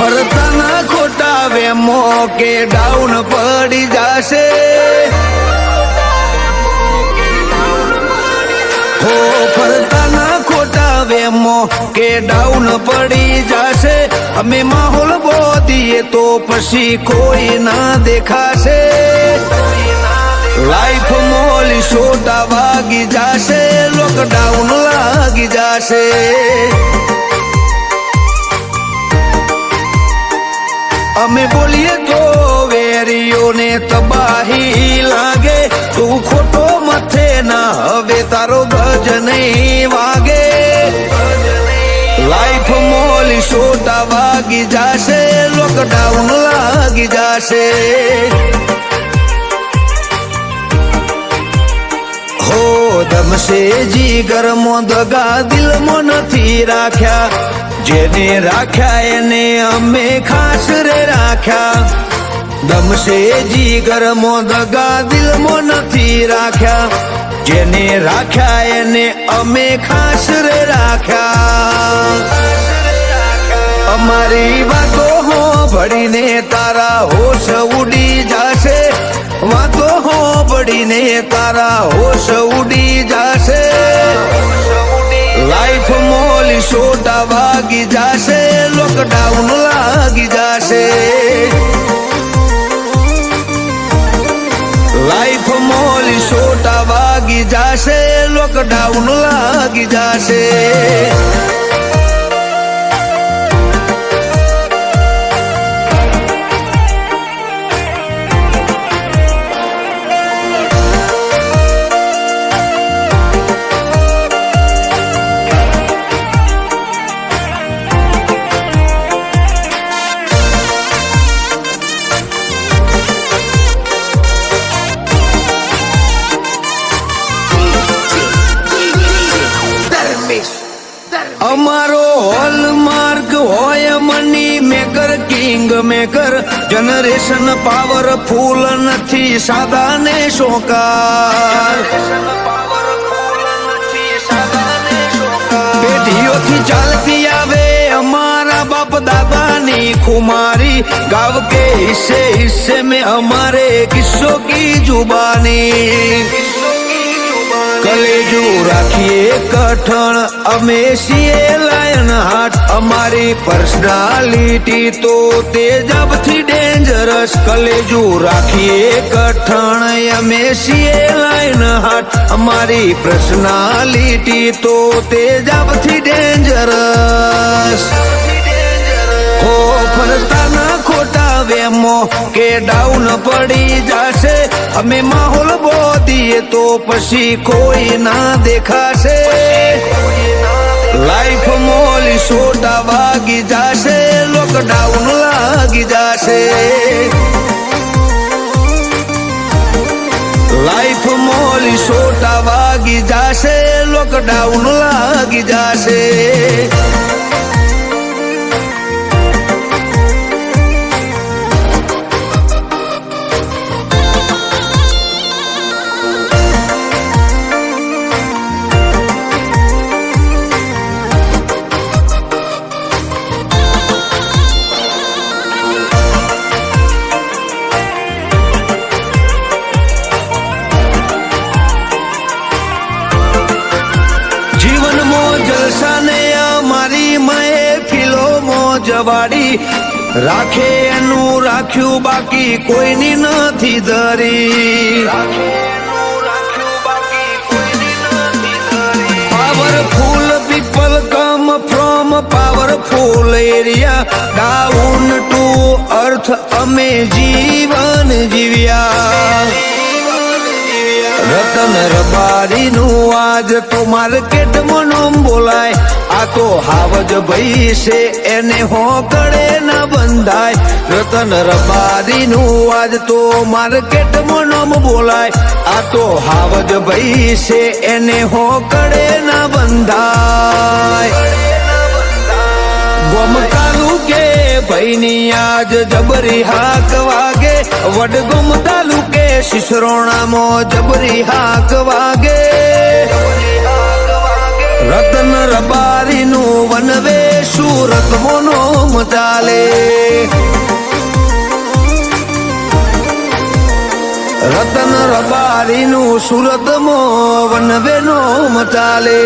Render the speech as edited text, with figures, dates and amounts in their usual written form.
ફરતાના ખોટા વેમો કે ડાઉન પડી જશે હો ફરતાના ખોટા વેમો કે ડાઉન પડી જશે અમે માહોલ બોધીએ તો પછી કોઈ ના દેખાશે લાઈફ મોલી સોટા વાગી જશે લોકડાઉન લાગી જશે અમે બોલીએ તો વેરીઓને તબાહી લાગે તું ખોટો મથે ના હવે તારો ગજ નહીં વાગે લાઈફ મોલી સોટા વાગી જશે લોકડાઉન લાગી જશે હો દમશે જીગરમો દગા દિલમાં નથી રાખ્યા જેને રાખ્યા એને અમે ખાસ રે રાખ્યા દમશે જીગરમો દગા દિલમાં નથી રાખ્યા જેને રાખ્યા એને અમે ખાસ રે રાખ્યા અમારી વાતો હો ભળીને તારા હોશ ઉડી જશે વાતો હો ભળીને તારા હોશ ઉડી જશે લાઈફ મોલી સોટા વાગી જશે લોકડાઉન લાગી જશે લાઈફ મોલી સોટા વાગી જશે લોકડાઉન લાગી જશે અમારો હોલમાર્ક હોય money maker king maker generation powerful નથી સાદા ને શોકાર પેઢીઓથી ચાલતી આવે અમારા બાપ દાદાની ખુમારી ગાવ કે હિસ્સે હિસ્સે में हमारे किस्सों की जुबानी कलेजू राखिए कठण અમે છીએ લાયન હાર્ટ અમારી પર્સનાલિટી તો તેજબથી ડેન્જરસ કલેજુ રાખીએ કઠણ અમે છીએ લાયન હાર્ટ અમારી પર્સનાલિટી તો તેજબથી ડેન્જરસ હો ફરતાના ખોટા વેમો કે ડાઉન પડી જશે અમે માહોલ બોધીએ તો પછી કોઈ ના દેખાશે લાઈફ મોલી સોટા વાગી જશે લોકડાઉન લાગી જશે લાઈફ મોલી સોટા વાગી જશે લોકડાઉન લાગી જશે જવાડી રાખે એનું રાખ્યું બાકી કોઈની નથી ધરી powerful people come from powerful area down to earth અમે જીવન જીવ્યા રતન રબારીનું આજ તો માર્કેટમાં નામ બોલાય આ તો હાવજ ભાઈ છે એને હો કડે ના ના બંધાય. રતન રબારીનું આજ તો માર્કેટમાં નામ બોલાય. આ તો હાવજ ભાઈ છે એને હોકડે ના બંધાય. ગોમ તાલુકે ભાઈની આજ જબરી હાક વાગે. વડગામ તાલુકે શિશરોણામાં જબરી હાક વાગે. રતન રબારીનું વનવે સુરત મોનો ચાલે. રતન રબારીનું સુરત મો વનવે નો ચાલે.